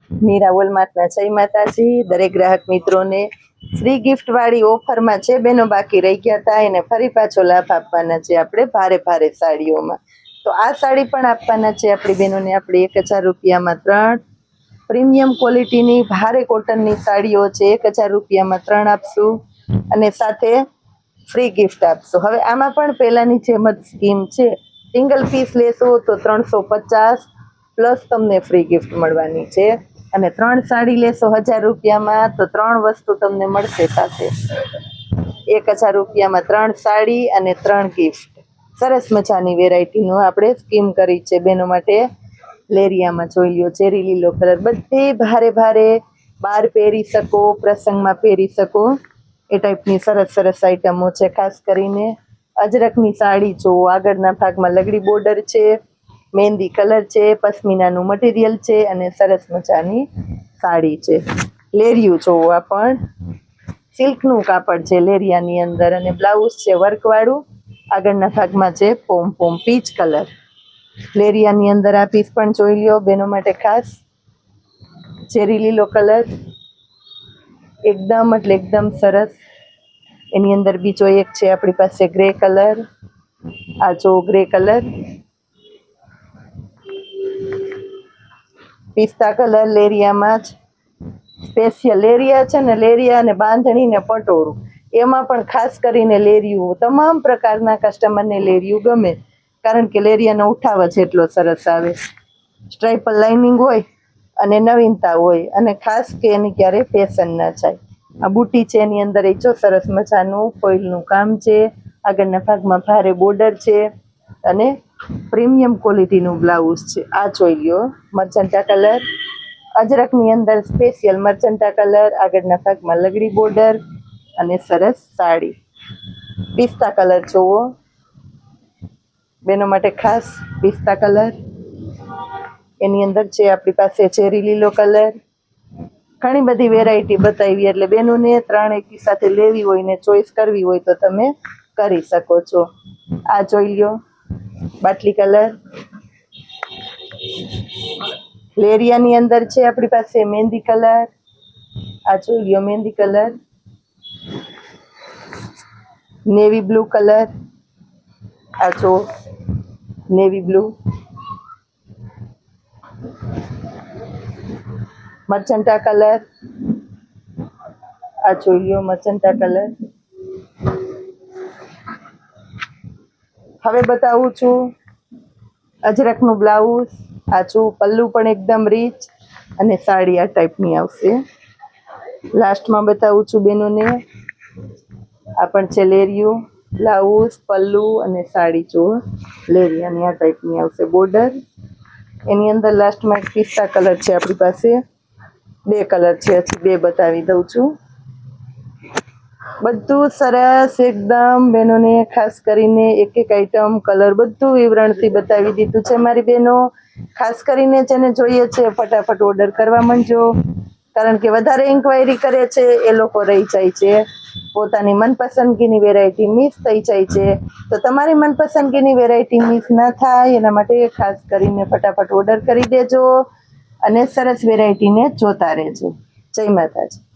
મીરા વોલમાર્ટના જય માતાજી. દરેક ગ્રાહક મિત્રોને ફ્રી ગિફ્ટ વાળી ઓફરમાં છે બેનો બાકી રહી ગયા હતા એને ફરી પાછો લાભ આપવાના છે આપણે ભારે સાડીઓમાં. તો આ સાડી પણ આપવાના છે આપણી બહેનોને. આપણે 1000 રૂપિયામાં 3 પ્રીમિયમ ક્વોલિટીની ભારે કોટનની સાડીઓ છે. 1000 રૂપિયામાં 3 આપશું અને સાથે ફ્રી ગિફ્ટ આપશું. હવે આમાં પણ પહેલાની જેમ જ સ્કીમ છે. સિંગલ પીસ લેશો તો 350 પ્લસ તમને ફ્રી ગિફ્ટ મળવાની છે અને 3 સાડી લેશો 1000 રૂપિયામાં તો 3 વસ્તુ તમને મળશે સાથે. 1000 રૂપિયામાં 3 સાડી અને 3 ગિફ્ટ. સરસ મજાની વેરાયટીનું આપણે સ્કીમ કરી છે બેનો માટે. લેરિયામાં જોઈ લ્યો, ચેરી લીલો કલર. બધી ભારે બહાર પહેરી શકો, પ્રસંગમાં પહેરી શકો એ ટાઈપની સરસ આઈટમો છે. ખાસ કરીને અજરકની સાડી જુઓ, આગળના ભાગમાં લગડી બોર્ડર છે, મહેંદી કલર છે, પશ્મિનાનું મટીરિયલ છે અને સરસ મજાની સાડી છે. લેરિયું જોવો, આ પણ સિલ્કનું કાપડ છે લેરિયાની અંદર અને બ્લાઉઝ છે વર્કવાળું. આગળના ભાગમાં છે પોમ પીચ કલર. લેરિયાની અંદર આ પીસ પણ જોઈ લ્યો બેનો માટે ખાસ. ચેરી લીલો કલર એકદમ સરસ. એની અંદર બીજો એક છે આપણી પાસે ગ્રે કલર. આ જો ગ્રે કલર, પિસ્તા કલર લેરિયામાં જ સ્પેશિયલ. લેરિયા છે ને, લેરિયા અને બાંધણી ને પટોળું એમાં પણ ખાસ કરીને લેરિયું, તમામ પ્રકારના કસ્ટમરને લેરિયું ગમે કારણ કે લેરિયાનો ઉઠાવ જ એટલો સરસ આવે. સ્ટ્રાઇપલ લાઇનિંગ હોય અને નવીનતા હોય અને ખાસ કે એની ક્યારે ફેશન ના જાય. આ બુટી છે એની અંદર એ જો સરસ મજાનું ફોઇલનું કામ છે. આગળના ભાગમાં ભારે બોર્ડર છે અને પ્રીમિયમ ક્વોલિટીનું બ્લાઉઝ છે. આ જોઈ લ્યો મર્ચન્ટા કલર, અજરકની અંદર સ્પેશિયલ મર્ચન્ટા કલર. આગળના ભાગમાં લગડી બોર્ડર અને સરસ સાડી. પિસ્તા કલર જોવો બેનો માટે ખાસ. પિસ્તા કલર એની અંદર છે આપણી પાસે ચેરી લીલો કલર. ઘણી બધી વેરાયટી બતાવી એટલે બેનોને 3 એકી સાથે લેવી હોય ને ચોઈસ કરવી હોય તો તમે કરી શકો છો. આ જોઈ લ્યો બાટલી કલર. લેરિયાની અંદર છે આપણી પાસે મહેંદી કલર. આ જોઈ લ્યો મહેંદી કલર. Navy blue colour. આ જો નેવી બ્લુ. મર્ચન્ટા કલર. આ જોઈ લ્યો મર્ચન્ટા કલર. હવે બતાવું છું અજરકનું બ્લાઉઝ. આ જો પલ્લુ પણ એકદમ રીચ અને સાડી આ ટાઈપની આવશે. લાસ્ટમાં બતાવું છું બેનોને. આ પણ છે લેરિયું, બ્લાઉઝ, પલ્લુ અને સાડી જો લેરિયાની આ ટાઈપની આવશે બોર્ડર. એની અંદર લાસ્ટમાં એક પિસ્તા કલર છે આપણી પાસે. 2 કલર છે, હજી 2 બતાવી દઉં છું. બધું સરસ એકદમ બહેનોને. ખાસ કરીને એક આઈટમ કલર બધું વિવરણથી બતાવી દીધું છે મારી બહેનો. ખાસ કરીને જેને જોઈએ છે ફટાફટ ઓર્ડર કરવા માંડજો કારણ કે વધારે ઇન્ક્વાયરી કરે છે એ લોકો રહી જાય છે, પોતાની મનપસંદગીની વેરાયટી મિસ થઈ જાય છે. તો તમારી મનપસંદગીની વેરાયટી મિસ ના થાય એના માટે ખાસ કરીને ફટાફટ ઓર્ડર કરી દેજો અને સરસ વેરાયટીને જોતા રહેજો. જય માતાજી.